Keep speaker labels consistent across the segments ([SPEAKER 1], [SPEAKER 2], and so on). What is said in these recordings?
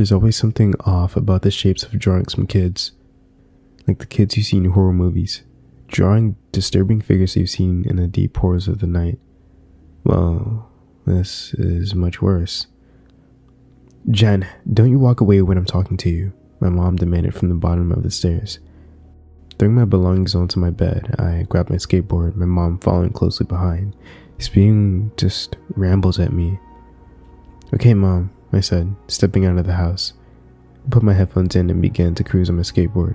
[SPEAKER 1] There's always something off about the shapes of drawings from kids. Like the kids you see in horror movies, drawing disturbing figures you've seen in the deep horrors of the night. Well, this is much worse. Jen, don't you walk away when I'm talking to you, my mom demanded from the bottom of the stairs. Throwing my belongings onto my bed, I grabbed my skateboard, my mom following closely behind. Speaking just rambles at me. Okay, Mom, I said, stepping out of the house. I put my headphones in and began to cruise on my skateboard.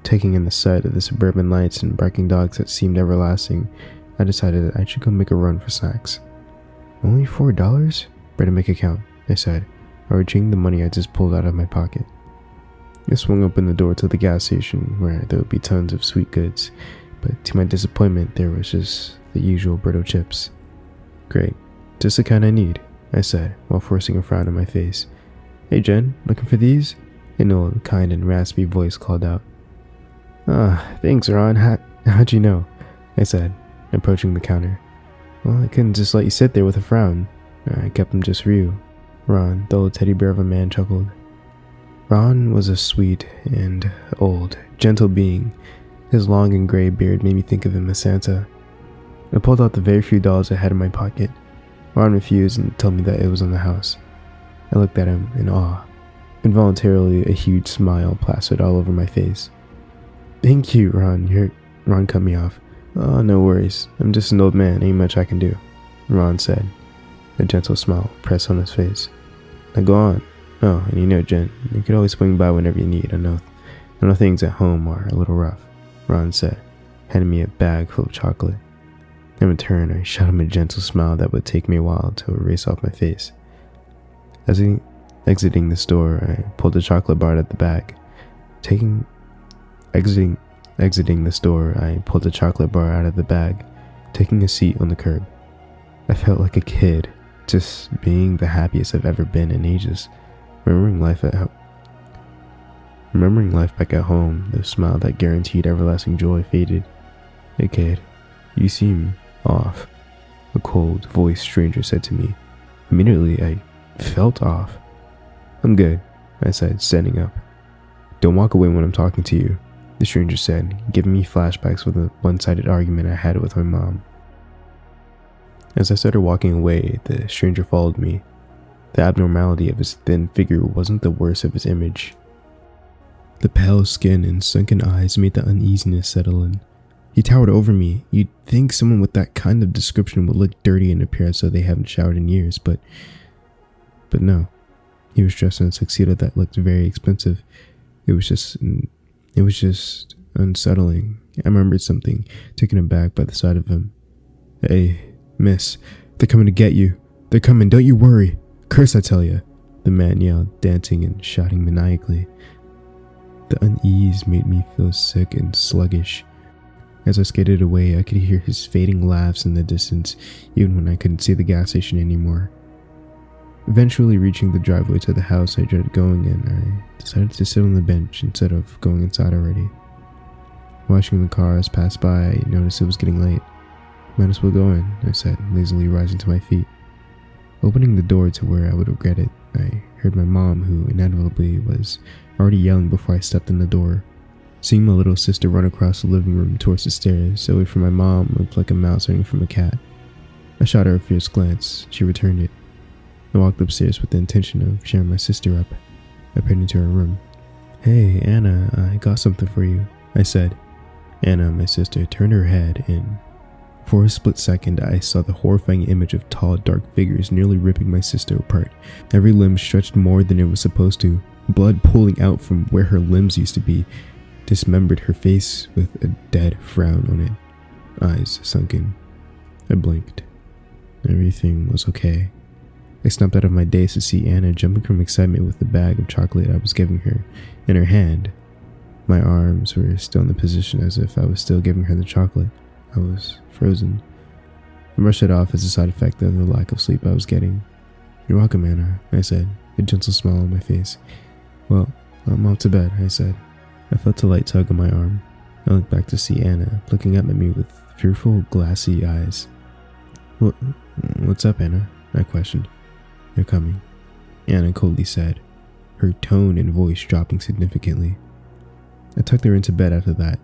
[SPEAKER 1] Taking in the sight of the suburban lights and barking dogs that seemed everlasting, I decided I should go make a run for snacks. Only $4? Better make it count, I said, arranging the money I just pulled out of my pocket. I swung open the door to the gas station where there would be tons of sweet goods, but to my disappointment there was just the usual brittle chips. Great, just the kind I need, I said while forcing a frown on my face. Hey Jen, looking for these? An old, kind and raspy voice called out. Thanks Ron, how'd you know? I said, approaching the counter. Well, I couldn't just let you sit there with a frown. I kept them just for you. Ron, the old teddy bear of a man, chuckled. Ron was a sweet and old, gentle being. His long and gray beard made me think of him as Santa. I pulled out the very few dollars I had in my pocket. Ron refused and told me that it was on the house. I looked at him in awe. Involuntarily, a huge smile plastered all over my face. Thank you, Ron. Ron cut me off. Oh, no worries. I'm just an old man. Ain't much I can do, Ron said. A gentle smile pressed on his face. Now go on. Oh, and you know, Jen, you could always swing by whenever you need. I know things at home are a little rough, Ron said, handing me a bag full of chocolate. In return, I shot him a gentle smile that would take me a while to erase off my face. Exiting the store, I pulled a chocolate bar out of the bag. Exiting the store, I pulled a chocolate bar out of the bag, taking a seat on the curb. I felt like a kid, just being the happiest I've ever been in ages. Remembering life back at home, the smile that guaranteed everlasting joy faded. Hey kid, you seem off, a cold-voiced stranger said to me. Immediately, I felt off. I'm good, I said, standing up. Don't walk away when I'm talking to you, the stranger said, giving me flashbacks with a one-sided argument I had with my mom. As I started walking away, the stranger followed me. The abnormality of his thin figure wasn't the worst of his image. The pale skin and sunken eyes made the uneasiness settle in. He towered over me. You'd think someone with that kind of description would look dirty and appear as though they haven't showered in years, but no. He was dressed in a tuxedo that looked very expensive. It was just unsettling. I remembered something, taken aback by the sight of him. Hey, miss, they're coming to get you. They're coming, don't you worry. Curse, I tell ya, the man yelled, dancing and shouting maniacally. The unease made me feel sick and sluggish. As I skated away, I could hear his fading laughs in the distance, even when I couldn't see the gas station anymore. Eventually reaching the driveway to the house I dreaded going in, I decided to sit on the bench instead of going inside already. Watching the cars pass by, I noticed it was getting late. Might as well go in, I said, lazily rising to my feet. Opening the door to where I would regret it, I heard my mom, who inevitably was already yelling before I stepped in the door. Seeing my little sister run across the living room towards the stairs, away from my mom, looked like a mouse running from a cat. I shot her a fierce glance. She returned it. I walked upstairs with the intention of cheering my sister up. I peered into her room. Hey, Anna, I got something for you, I said. Anna, my sister, turned her head, and for a split second I saw the horrifying image of tall, dark figures nearly ripping my sister apart. Every limb stretched more than it was supposed to, blood pooling out from where her limbs used to be, dismembered, her face with a dead frown on it, eyes sunken. I blinked. Everything was okay. I snapped out of my daze to see Anna jumping from excitement with the bag of chocolate I was giving her in her hand. My arms were still in the position as if I was still giving her the chocolate. I was frozen. I brushed it off as a side effect of the lack of sleep I was getting. You're welcome, Anna, I said, a gentle smile on my face. Well, I'm off to bed, I said. I felt a light tug on my arm. I looked back to see Anna looking up at me with fearful, glassy eyes. What's up, Anna? I questioned. You're coming, Anna coldly said. her tone and voice dropping significantly. I tucked her into bed after that.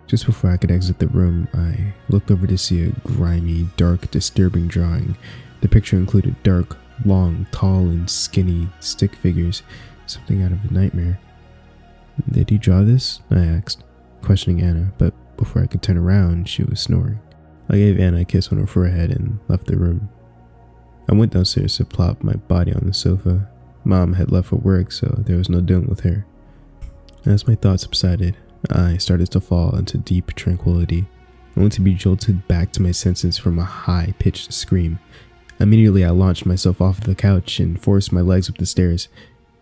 [SPEAKER 1] Just before I could exit the room, I looked over to see a grimy, dark, disturbing drawing. The picture included dark, long, tall, and skinny stick figures, something out of a nightmare. "Did you draw this?" I asked, questioning Anna, but before I could turn around, she was snoring. I gave Anna a kiss on her forehead and left the room. I went downstairs to plop my body on the sofa. Mom had left for work, so there was no dealing with her. As my thoughts subsided, I started to fall into deep tranquility, only to be jolted back to my senses from a high-pitched scream. Immediately, I launched myself off the couch and forced my legs up the stairs.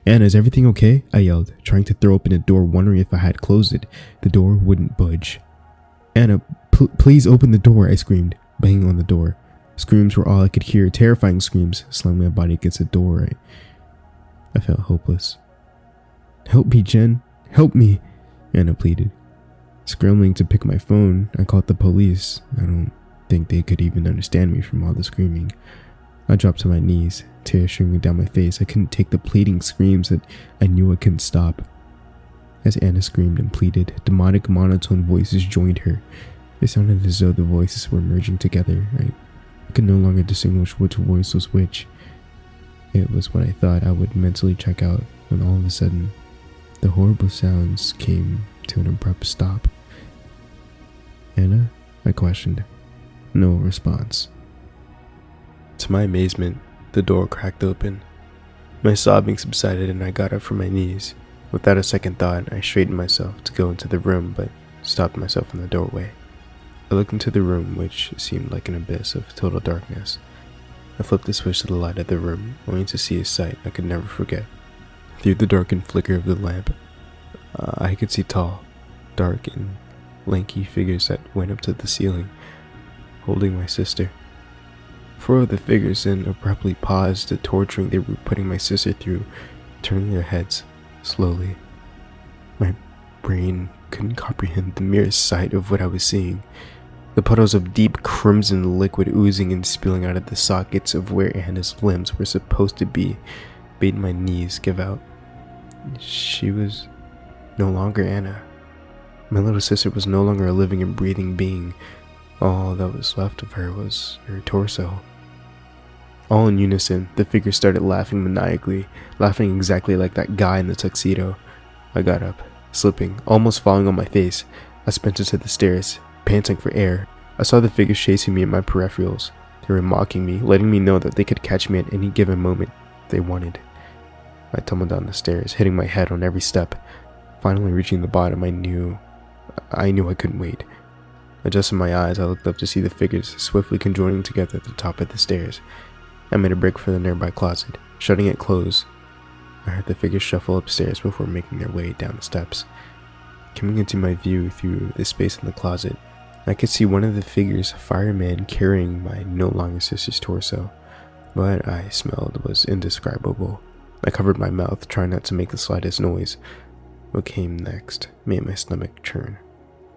[SPEAKER 1] "Anna, is everything okay?" I yelled, trying to throw open the door, wondering if I had closed it. The door wouldn't budge. "Anna, please open the door," I screamed, banging on the door. Screams were all I could hear, terrifying screams, slamming my body against the door. I felt hopeless. "Help me, Jen. Help me," Anna pleaded. Scrambling to pick my phone, I called the police. I don't think they could even understand me from all the screaming. I dropped to my knees, tears streaming down my face. I couldn't take the pleading screams that I knew I couldn't stop. As Anna screamed and pleaded, demonic monotone voices joined her. It sounded as though the voices were merging together. I could no longer distinguish which voice was which. It was when I thought I would mentally check out, when all of a sudden, the horrible sounds came to an abrupt stop. "Anna?" I questioned. No response. To my amazement, the door cracked open. My sobbing subsided and I got up from my knees. Without a second thought, I straightened myself to go into the room, but stopped myself in the doorway. I looked into the room, which seemed like an abyss of total darkness. I flipped the switch to the light of the room, only to see a sight I could never forget. Through the darkened flicker of the lamp, I could see tall, dark, and lanky figures that went up to the ceiling, holding my sister. 4 of the figures then abruptly paused the torturing they were putting my sister through, turning their heads slowly. My brain couldn't comprehend the mere sight of what I was seeing. The puddles of deep crimson liquid oozing and spilling out of the sockets of where Anna's limbs were supposed to be made my knees give out. She was no longer Anna. My little sister was no longer a living and breathing being. All that was left of her was her torso. All in unison, the figures started laughing maniacally, laughing exactly like that guy in the tuxedo. I got up, slipping, almost falling on my face. I sprinted to the stairs, panting for air. I saw the figures chasing me in my peripherals. They were mocking me, letting me know that they could catch me at any given moment if they wanted. I tumbled down the stairs, hitting my head on every step. Finally reaching the bottom, I knew I couldn't wait. Adjusting my eyes, I looked up to see the figures swiftly conjoining together at the top of the stairs. I made a break for the nearby closet, shutting it closed. I heard the figures shuffle upstairs before making their way down the steps. Coming into my view through the space in the closet, I could see one of the figures, a fireman, carrying my no longer sister's torso. What I smelled was indescribable. I covered my mouth, trying not to make the slightest noise. What came next made my stomach churn.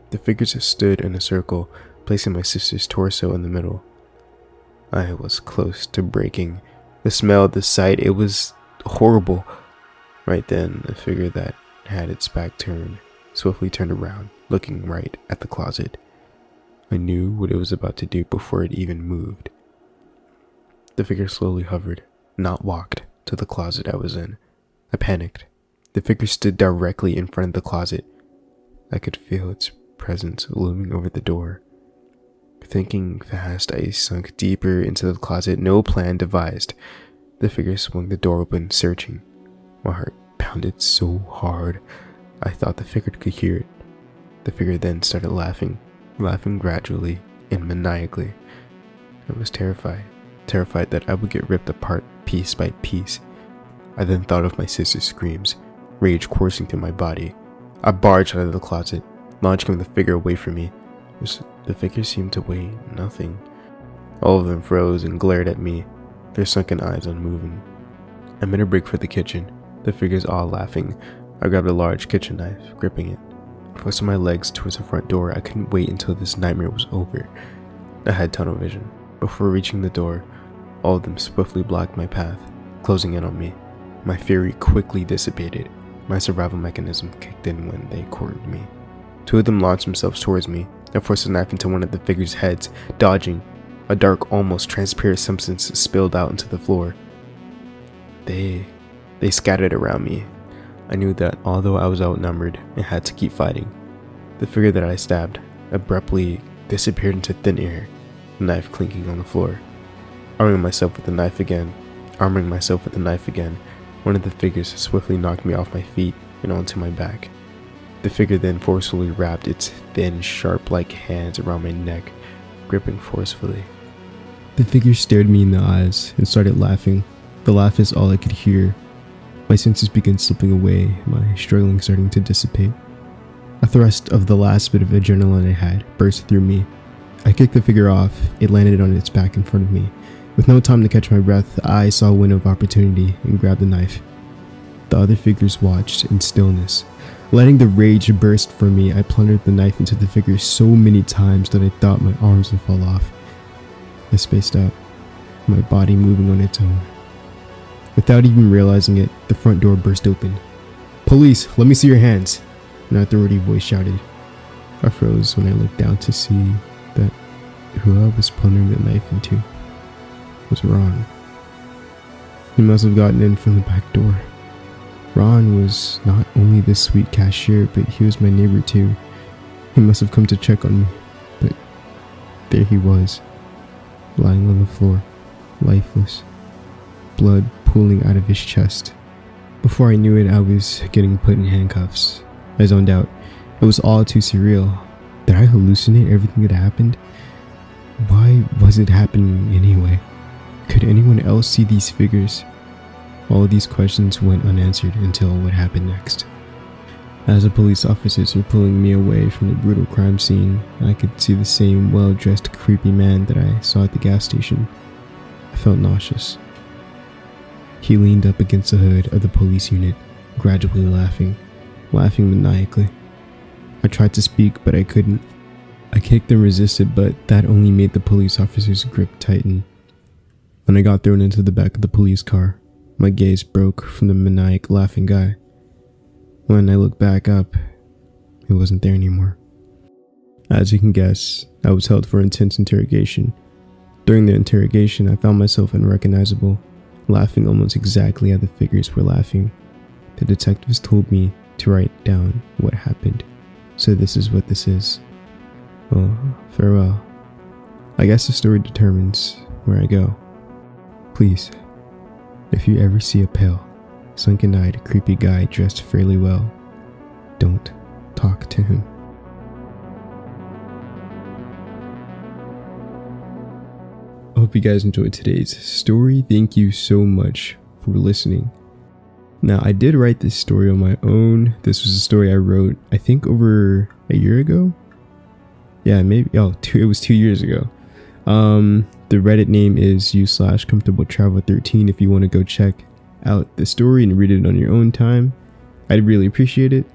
[SPEAKER 1] The figures stood in a circle, placing my sister's torso in the middle. I was close to breaking. The smell, the sight, it was horrible. Right then, the figure that had its back turned swiftly turned around, looking right at the closet. I knew what it was about to do before it even moved. The figure slowly hovered, not walked, to the closet I was in. I panicked. The figure stood directly in front of the closet. I could feel its presence looming over the door. Thinking fast, I sunk deeper into the closet, no plan devised. The figure swung the door open, searching. My heart pounded so hard, I thought the figure could hear it. The figure then started laughing gradually and maniacally. I was terrified that I would get ripped apart piece by piece. I then thought of my sister's screams, rage coursing through my body. I barged out of the closet, launching the figure away from me. The figure seemed to weigh nothing. All of them froze and glared at me, their sunken eyes unmoving. I made a break for the kitchen, the figures all laughing. I grabbed a large kitchen knife, gripping it. Forcing my legs towards the front door, I couldn't wait until this nightmare was over. I had tunnel vision. Before reaching the door, all of them swiftly blocked my path, closing in on me. My fury quickly dissipated. My survival mechanism kicked in when they cornered me. Two of them launched themselves towards me. I forced a knife into one of the figure's heads, dodging. A dark, almost transparent substance spilled out into the floor. They scattered around me. I knew that although I was outnumbered and had to keep fighting, the figure that I stabbed abruptly disappeared into thin air, the knife clinking on the floor. Arming myself with the knife again, one of the figures swiftly knocked me off my feet and onto my back. The figure then forcefully wrapped its thin, sharp-like hands around my neck, gripping forcefully. The figure stared me in the eyes and started laughing. The laugh is all I could hear. My senses began slipping away, my struggling starting to dissipate. A thrust of the last bit of adrenaline I had burst through me. I kicked the figure off. It landed on its back in front of me. With no time to catch my breath, I saw a window of opportunity and grabbed the knife. The other figures watched in stillness. Letting the rage burst from me, I plundered the knife into the figure so many times that I thought my arms would fall off. I spaced out, my body moving on its own. Without even realizing it, the front door burst open. "Police, let me see your hands," an authority voice shouted. I froze when I looked down to see that who I was plundering the knife into was Ron. He must have gotten in from the back door. Ron was not only the sweet cashier, but he was my neighbor too. He must have come to check on me, but there he was, lying on the floor, lifeless, blood pooling out of his chest. Before I knew it, I was getting put in handcuffs. I zoned out. It was all too surreal. Did I hallucinate everything that happened? Why was it happening anyway? Could anyone else see these figures? All of these questions went unanswered until what happened next. As the police officers were pulling me away from the brutal crime scene, I could see the same well-dressed creepy man that I saw at the gas station. I felt nauseous. He leaned up against the hood of the police unit, gradually laughing maniacally. I tried to speak, but I couldn't. I kicked and resisted, but that only made the police officer's grip tighten. When I got thrown into the back of the police car, my gaze broke from the maniac laughing guy. When I looked back up, he wasn't there anymore. As you can guess, I was held for intense interrogation. During the interrogation, I found myself unrecognizable, laughing almost exactly as the figures were laughing. The detectives told me to write down what happened, so this is what this is. Well, farewell. I guess the story determines where I go. Please, if you ever see a pale, sunken-eyed, creepy guy dressed fairly well, don't talk to him. I hope you guys enjoyed today's story. Thank you so much for listening. Now, I did write this story on my own. This was a story I wrote, I think, over a year ago. Yeah, maybe. It was 2 years ago. The Reddit name is u/comfortabletravel13 if you want to go check out the story and read it on your own time. I'd really appreciate it.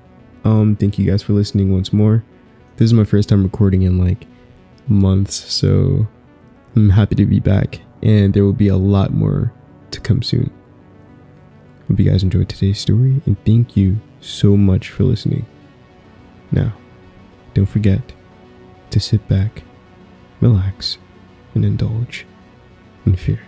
[SPEAKER 1] Thank you guys for listening once more. This is my first time recording in like months, so I'm happy to be back, and there will be a lot more to come soon. Hope you guys enjoyed today's story, and thank you so much for listening. Now, don't forget to sit back, relax, and indulge in fear.